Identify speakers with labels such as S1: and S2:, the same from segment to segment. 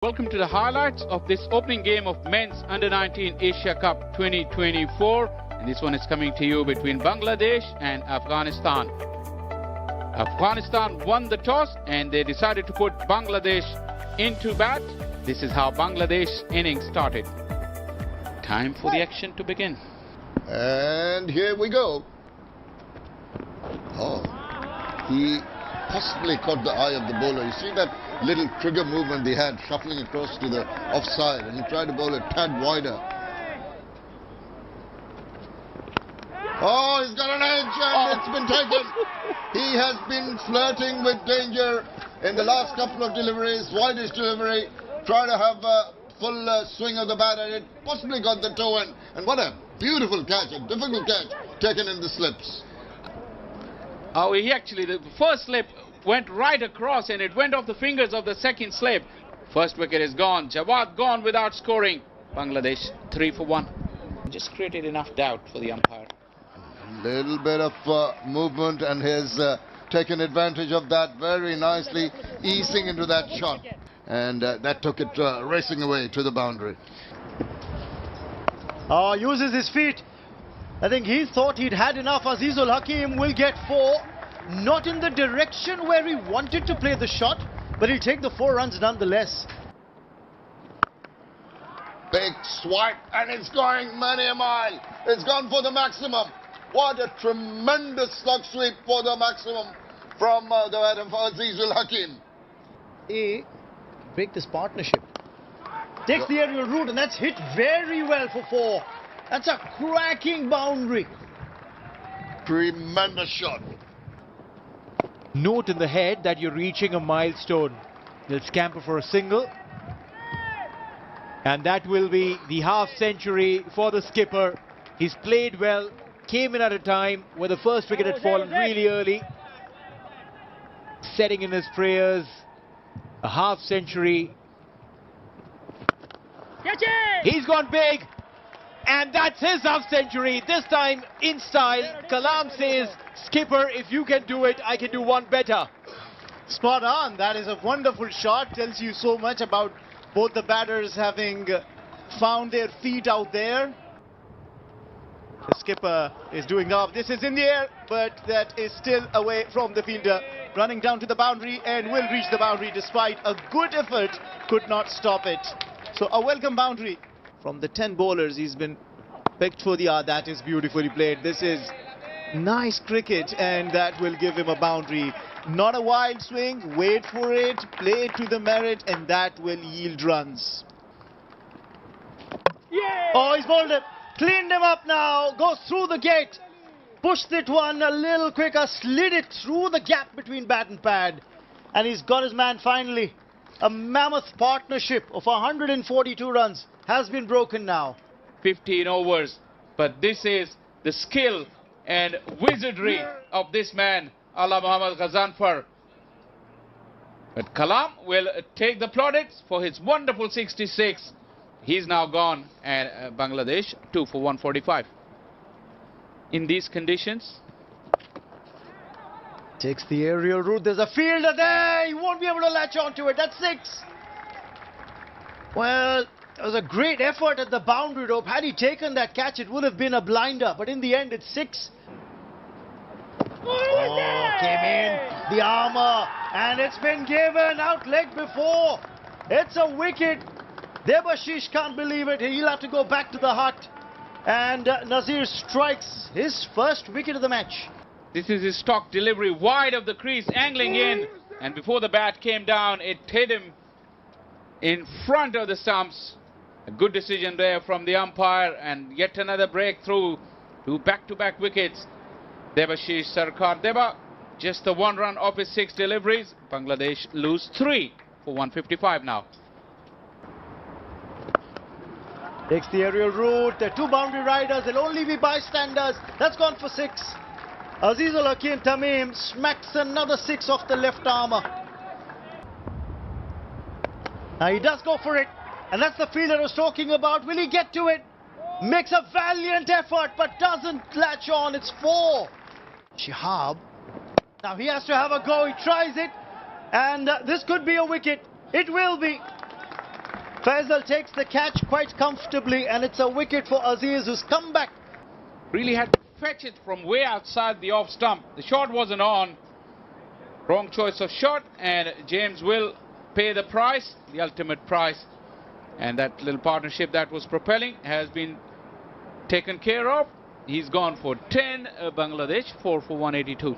S1: Welcome to the highlights of this opening game of Men's Under-19 Asia Cup 2024. And this one is coming to you between Bangladesh and Afghanistan. Afghanistan won the toss and they decided to put Bangladesh into bat. This is how Bangladesh's innings started. Time for the action to begin.
S2: And here we go. Oh, he possibly caught the eye of the bowler. You see that little trigger movement he had, shuffling across to the offside, and he tried to bowl a tad wider. Oh, he's got an edge and it's been taken. He has been flirting with danger in the last couple of deliveries. Widest delivery, trying to have a full swing of the bat at it, possibly got the toe in. And what a beautiful catch, a difficult catch, taken in the slips.
S1: Oh, the first slip went right across and it went off the fingers of the second slip. First wicket is gone. Jawad gone without scoring. Bangladesh 3 for 1. Just created enough doubt for the umpire.
S2: A little bit of movement and has taken advantage of that very nicely, easing into that shot. And that took it racing away to the boundary.
S3: Uses his feet. I think he thought he'd had enough. Azizul Hakim will get 4. Not in the direction where he wanted to play the shot, but he'll take the 4 runs nonetheless.
S2: Big swipe, and it's going many a mile. It's gone for the maximum. What a tremendous slug sweep for the maximum from the bat of Azizul Hakim.
S3: Break this partnership. Takes the aerial route, and that's hit very well for 4. That's a cracking boundary.
S2: Tremendous shot.
S4: Note in the head that you're reaching a milestone. They'll scamper for a single. And that will be the half century for the skipper. He's played well, came in at a time where the first wicket had fallen really early. Setting in his prayers, a half century. He's gone big. And that's his half century, this time in style. Kalam says, skipper, if you can do it, I can do one better.
S3: Spot on. That is a wonderful shot. Tells you so much about both the batters having found their feet out there. The skipper is doing off. This is in the air, but that is still away from the fielder. Running down to the boundary and will reach the boundary despite a good effort. Could not stop it. So a welcome boundary. From the 10 bowlers, he's been picked for the that is beautifully played. This is nice cricket, and that will give him a boundary. Not a wild swing, wait for it, play it to the merit, and that will yield runs. Yeah. Oh, he's bowled it. Cleaned him up now, goes through the gate. Pushed it one a little quicker, slid it through the gap between bat and pad. And he's got his man finally. A mammoth partnership of 142 runs has been broken now.
S1: 15 overs. But this is the skill and wizardry of this man, Allah Muhammad Ghazanfar. But Kalam will take the plaudits for his wonderful 66. He's now gone, and Bangladesh 2 for 145. In these conditions,
S3: takes the aerial route. There's a fielder there. He won't be able to latch onto it. That's 6. Well, it was a great effort at the boundary rope. Had he taken that catch, it would have been a blinder. But in the end, it's 6. Oh, came in the armour, and it's been given out leg before. It's a wicket. Debashish can't believe it. He'll have to go back to the hut. And Nazir strikes his first wicket of the match.
S1: This is his stock delivery wide of the crease, angling in. And before the bat came down, it hit him in front of the stumps. A good decision there from the umpire, and yet another breakthrough to back-to-back wickets. Debashish Sarkar Deba, just the 1 run off his 6 deliveries. Bangladesh lose 3 for 155 now.
S3: Takes the aerial route. The 2 boundary riders. They'll only be bystanders. That's gone for 6. Azizul Hakim Tamim smacks another 6 off the left armour. Now he does go for it. And that's the fielder I was talking about. Will he get to it? Makes a valiant effort, but doesn't latch on. It's 4. Shihab. Now he has to have a go. He tries it. And this could be a wicket. It will be. Faisal takes the catch quite comfortably, and it's a wicket for Aziz, who's come back.
S1: Really had to fetch it from way outside the off stump. The shot wasn't on. Wrong choice of shot, and James will pay the price, the ultimate price. And that little partnership that was propelling has been taken care of. He's gone for 10, Bangladesh 4 for 182.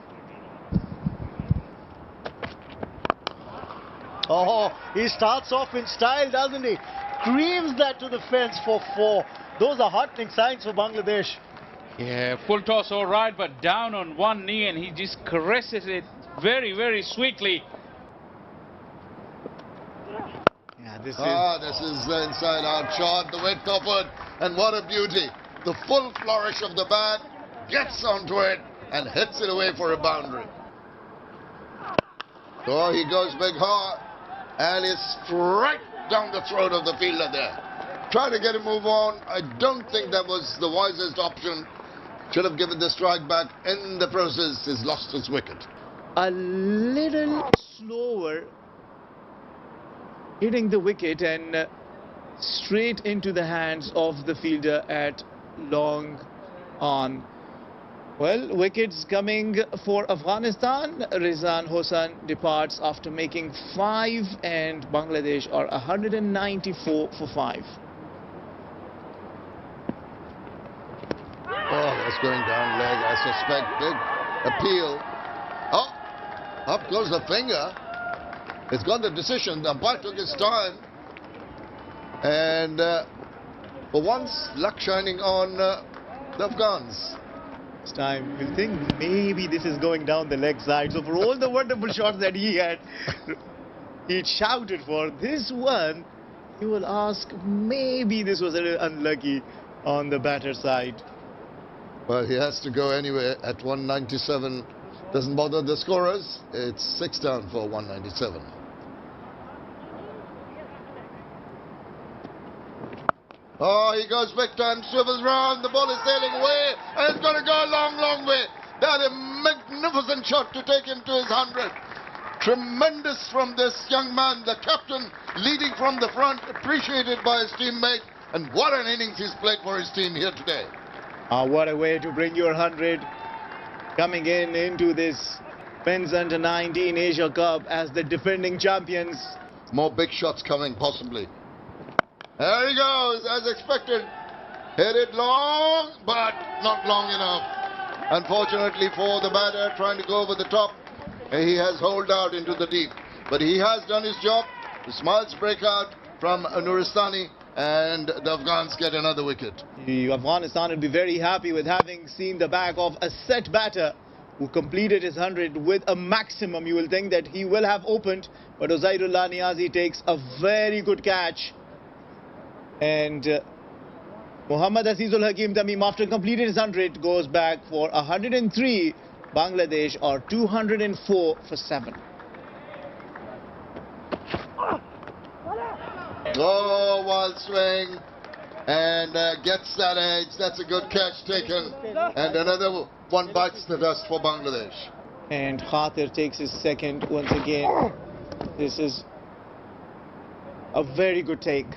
S3: Oh, he starts off in style, doesn't he? Creams that to the fence for 4. Those are heartening signs for Bangladesh.
S1: Yeah, full toss all right, but down on one knee, and he just caresses it very, very sweetly.
S3: Yeah, this
S2: is the inside out shot, the width of it, and what a beauty. The full flourish of the bat, gets onto it and hits it away for a boundary. So he goes big hard and is straight down the throat of the fielder there. Trying to get a move on. I don't think that was the wisest option. Should have given the strike back. In the process, he's lost his wicket.
S3: A little slower, hitting the wicket and straight into the hands of the fielder at long on. Well, wickets coming for Afghanistan. Rizwan Hossain departs after making 5, and Bangladesh are 194 for 5.
S2: Oh, that's going down leg, I suspect. Big appeal. Oh, up goes the finger. It's got the decision. The umpire took his time. And for once, luck shining on the Afghans.
S3: This time, we'll think maybe this is going down the leg side. So for all the wonderful shots that he had, he shouted for, this one, you will ask, maybe this was a little unlucky on the batter side.
S2: Well, he has to go anyway at 197. Doesn't bother the scorers. It's 6 down for 197. Oh, he goes big time, swivels round, the ball is sailing away, and it's going to go a long, long way. That's a magnificent shot to take him to his 100. Tremendous from this young man, the captain, leading from the front, appreciated by his teammates, and what an innings he's played for his team here today.
S3: What a way to bring your 100, coming into this Men's Under-19 Asia Cup as the defending champions.
S2: More big shots coming, possibly. There he goes, as expected. Hit it long, but not long enough. Unfortunately for the batter, trying to go over the top, he has holed out into the deep. But he has done his job. The smiles break out from Nuristani, and the Afghans get another wicket.
S3: Afghanistan will be very happy with having seen the back of a set batter who completed his 100 with a maximum. You will think that he will have opened, but Uzairullah Niazi takes a very good catch. And Muhammad Azizul Hakim Tamim, after completing his 100, goes back for 103. Bangladesh are 204 for 7.
S2: Oh, wild swing, and gets that edge. That's a good catch taken, and another one bites the dust for Bangladesh.
S3: And Khatir takes his second once again. This is a very good take.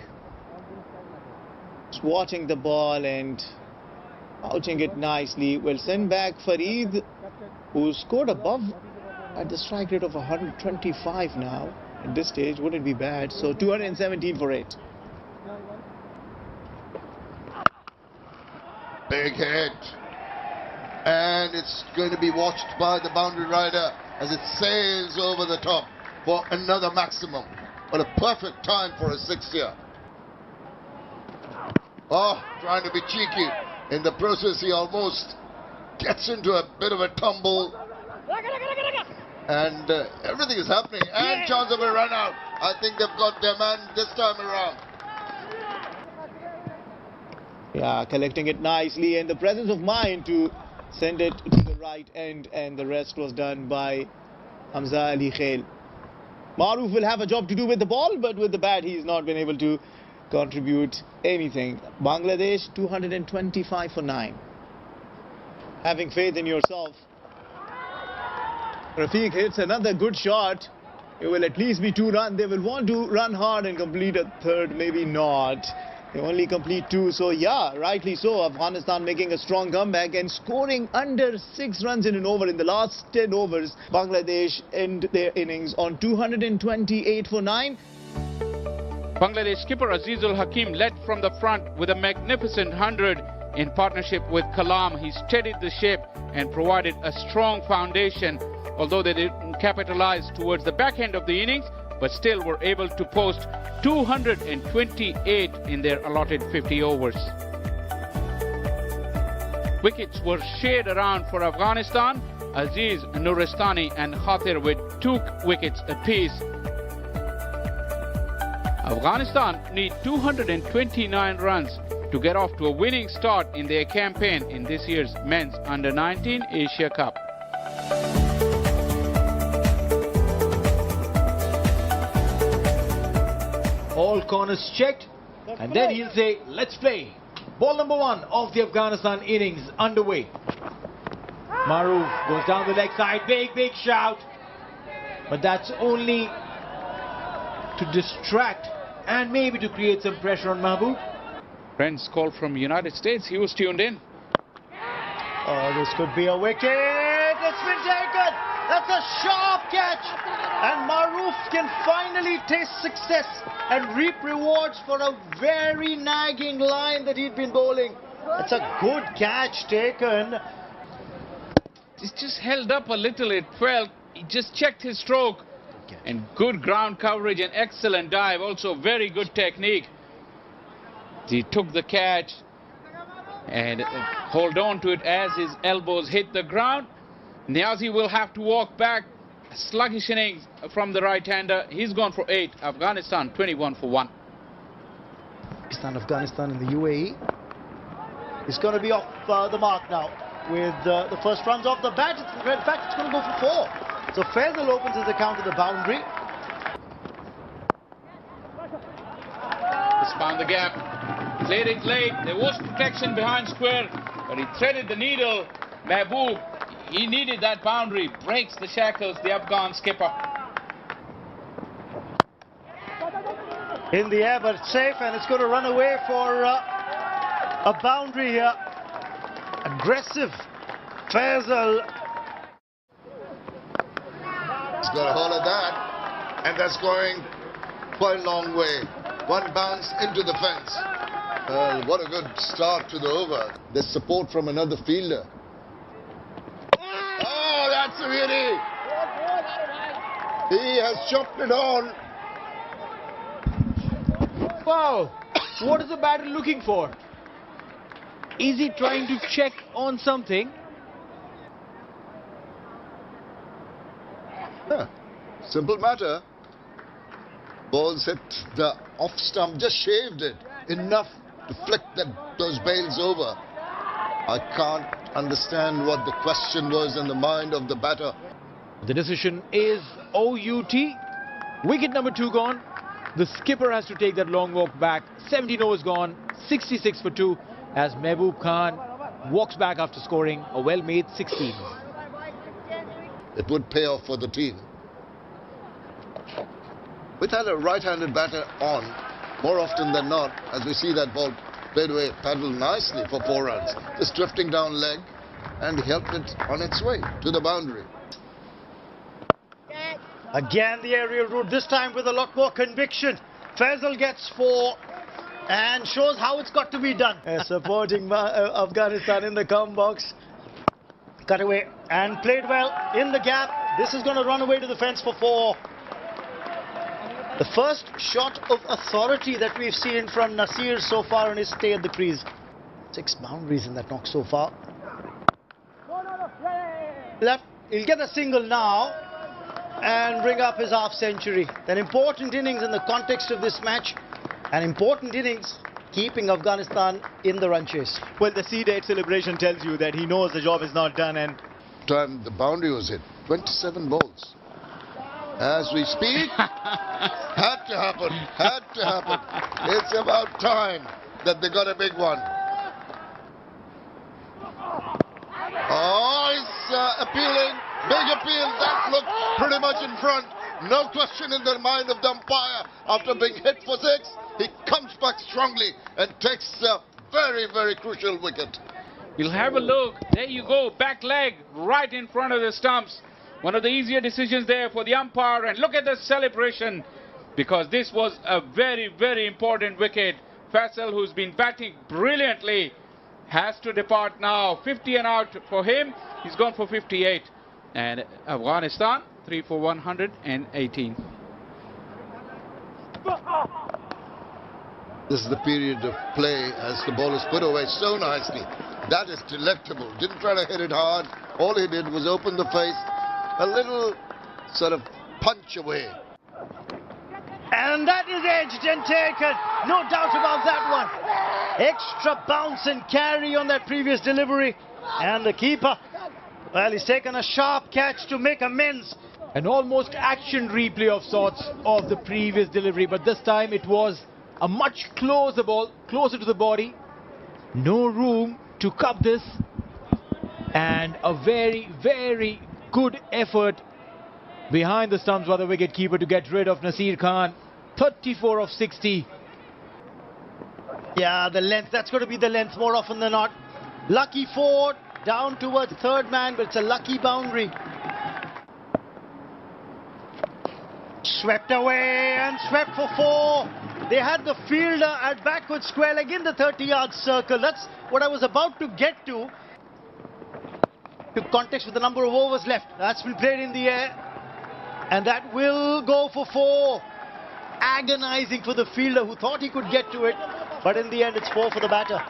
S3: Swatting the ball and outing it nicely. Will send back Farid, who scored above at the strike rate of 125 now. At this stage, wouldn't be bad. So 217 for 8.
S2: Big hit. And it's going to be watched by the boundary rider as it sails over the top for another maximum. What a perfect time for a 6-year. Oh, trying to be cheeky. In the process, he almost gets into a bit of a tumble. And everything is happening. And chance of a run out. I think they've got their man this time around.
S3: Yeah, collecting it nicely, and the presence of mind to send it to the right end, and the rest was done by Hamza Ali Khail. Maruf will have a job to do with the ball, but with the bat he's not been able to contribute anything. Bangladesh 225 for 9. Having faith in yourself. Rafiq hits another good shot, it will at least be 2 runs. They will want to run hard and complete a third, maybe not. They only complete 2, so yeah, rightly so. Afghanistan making a strong comeback and scoring under 6 runs in an over. In the last 10 overs, Bangladesh end their innings on 228 for 9.
S1: Bangladesh skipper Azizul Hakim led from the front with a magnificent 100 in partnership with Kalam. He steadied the ship and provided a strong foundation, although they didn't capitalize towards the back end of the innings, but still were able to post 228 in their allotted 50 overs. Wickets were shared around for Afghanistan. Aziz Nuristani and Khatir with 2 wickets apiece. Afghanistan need 229 runs to get off to a winning start in their campaign in this year's Men's Under-19 Asia Cup.
S4: All corners checked, and then he'll say, let's play. Ball number 1 of the Afghanistan innings underway. Maroof goes down the leg side, big shout. But that's only to distract and maybe to create some pressure on Mahbub.
S1: Friends call from United States. He was tuned in.
S3: Oh, this could be a wicket. It's been taken. That's a sharp catch. And Maroof can finally taste success and reap rewards for a very nagging line that he'd been bowling. It's a good catch taken.
S1: It just held up a little, it felt. He just checked his stroke. And good ground coverage and excellent dive. Also very good technique. He took the catch and hold on to it as his elbows hit the ground. Niazi will have to walk back. Sluggish innings from the right-hander. He's gone for 8. Afghanistan 21 for 1.
S3: Afghanistan in the UAE is going to be off the mark now with the first runs off the bat. In fact, it's going to go for 4. So Faisal opens his account to the boundary.
S1: He's found the gap. Played it late. There was protection behind square, but he threaded the needle. Mahbub, he needed that boundary. Breaks the shackles, the Afghan skipper.
S3: In the air, but safe, and it's going to run away for a boundary here. Aggressive Faisal.
S2: He's got a hold of that, and that's going quite a long way. 1 bounce into the fence. What a good start to the over. There's support from another fielder. Oh, that's a beauty. He has chopped it on.
S4: Wow, what is the batter looking for? Is he trying to check on something?
S2: Yeah, simple matter. Balls hit the off stump, just shaved it enough to flick those bails over. I can't understand what the question was in the mind of the batter.
S4: The decision is OUT. Wicket number 2 gone. The skipper has to take that long walk back. 17 overs gone, 66 for 2 as Mahbub Khan walks back after scoring a well-made 16.
S2: It would pay off for the team. We've had a right-handed batter on more often than not, as we see that ball played away, paddled nicely for 4 runs. Just drifting down leg and helped it on its way to the boundary.
S3: Again the aerial route, this time with a lot more conviction. Faisal gets 4 and shows how it's got to be done. Supporting Afghanistan in the come box. Cut away and played well in the gap. This is going to run away to the fence for 4. The first shot of authority that we've seen from Nasir so far on his stay at the crease. 6 boundaries in that knock so far. Left, he'll get a single now and bring up his half-century. An important innings in the context of this match. An important innings keeping Afghanistan in the run chase. Well, the C-Date celebration tells you that he knows the job is not done, and
S2: Time the boundary was hit. 27 balls. As we speak, had to happen. It's about time that they got a big one. Oh, he's appealing. Big appeal. That looked pretty much in front. No question in the mind of the umpire. After being hit for 6, he comes back strongly and takes a very, very crucial wicket.
S1: You'll have a look. There you go. Back leg right in front of the stumps. One of the easier decisions there for the umpire. And look at the celebration, because this was a very, very important wicket. Faisal, who's been batting brilliantly, has to depart now. 50 and out for him. He's gone for 58. And Afghanistan, 3 for 118.
S2: This is the period of play as the ball is put away so nicely. That is delectable. Didn't try to hit it hard. All he did was open the face, a little sort of punch away.
S5: And that is edged and taken. No doubt about that one. Extra bounce and carry on that previous delivery. And the keeper, well, he's taken a sharp catch to make amends.
S4: An almost action replay of sorts of the previous delivery, but this time it was a much closer ball, closer to the body. No room to cup this. And a very, very good effort behind the stumps by the wicket-keeper to get rid of Nasir Khan. 34 of 60.
S5: Yeah, the length, that's going to be the length more often than not. Lucky 4, down towards third man, but it's a lucky boundary. Swept away and swept for 4. They had the fielder at backward square leg in the 30-yard circle. That's what I was about to get to. To context with the number of overs left. That's been played in the air. And that will go for 4. Agonizing for the fielder who thought he could get to it. But in the end, it's 4 for the batter.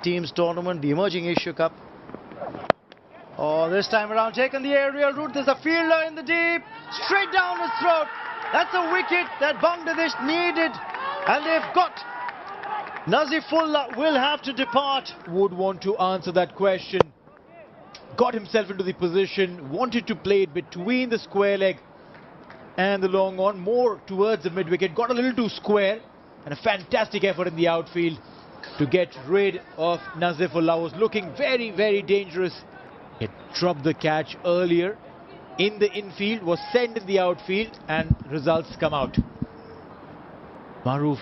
S5: Team's tournament, the Emerging Asia Cup. Oh, this time around, taken the aerial route. There's a fielder in the deep. Straight down his throat. That's a wicket that Bangladesh needed. And they've got. Nazifullah will have to depart.
S4: Would want to answer that question. Got himself into the position, wanted to play it between the square leg and the long on, more towards the mid-wicket. Got a little too square, and a fantastic effort in the outfield to get rid of Nazifullah. Was looking very, very dangerous. He dropped the catch earlier in the infield, was sent in the outfield, and results come out. Maroof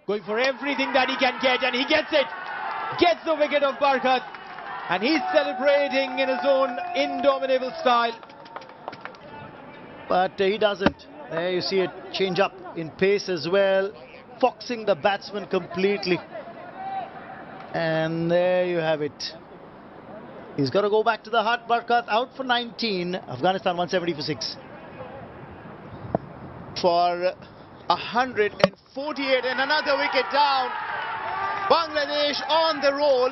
S4: going for everything that he can get, and he gets it. Gets the wicket of Barkat, and he's celebrating in his own indomitable style.
S5: But he doesn't. There you see it change up in pace as well, foxing the batsman completely. And there you have it. He's got to go back to the hut. Barkat out for 19. Afghanistan 170 for 6.
S3: For 148 and another wicket down. Bangladesh on the roll.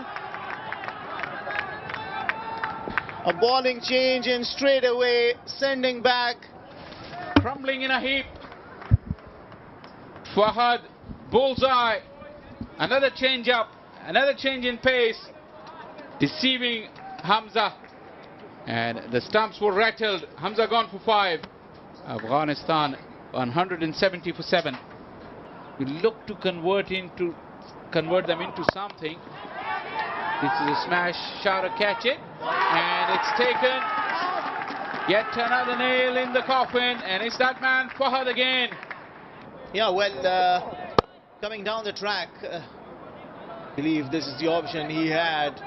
S3: A bowling change and straight away sending back.
S1: Crumbling in a heap. Fahad, bullseye. Another change up. Another change in pace. Deceiving Hamza. And the stumps were rattled. Hamza gone for 5. Afghanistan 170 for 7. We look to convert them into something. This is a smash, Shara catch it, and it's taken. Yet another nail in the coffin, and it's that man Fahad again.
S3: Yeah, well, coming down the track, I believe this is the option he had,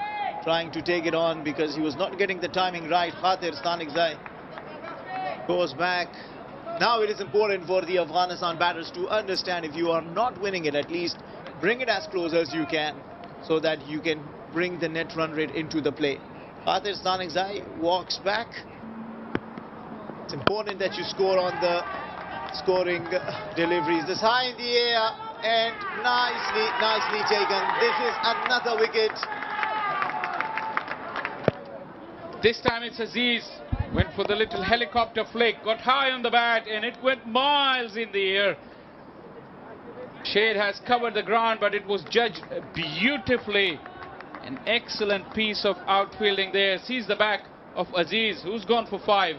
S3: trying to take it on because he was not getting the timing right. Khatir Stanikzai goes back. Now it is important for the Afghanistan batters to understand, if you are not winning it, at least bring it as close as you can so that you can bring the net run rate into the play. Khatir Stanikzai walks back. It's important that you score on the scoring deliveries. This high in the air and nicely taken. This is another wicket.
S1: This time it's Aziz. Went for the little helicopter flick, got high on the bat, and it went miles in the air. Shade has covered the ground, but it was judged beautifully. An excellent piece of outfielding there. Sees the back of Aziz, who's gone for 5.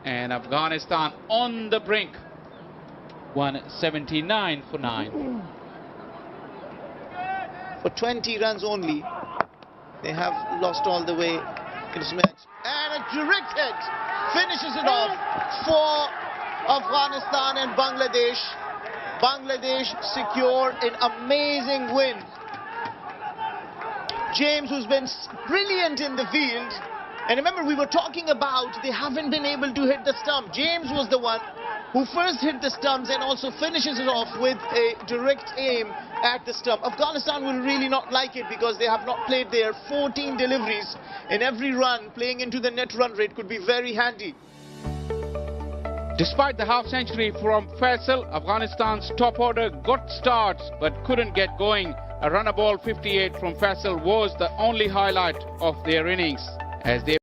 S1: And Afghanistan on the brink. 179 for 9.
S3: For 20 runs only, they have lost all the way in this match. And a direct hit finishes it off for Afghanistan and Bangladesh. Bangladesh secured an amazing win. James, who's been brilliant in the field, and remember we were talking about they haven't been able to hit the stump. James was the one who first hit the stumps and also finishes it off with a direct aim at the stump. Afghanistan will really not like it because they have not played their 14 deliveries in every run. Playing into the net run rate could be very handy.
S1: Despite the half-century from Faisal, Afghanistan's top order got starts but couldn't get going. A runner ball 58 from Faisal was the only highlight of their innings as they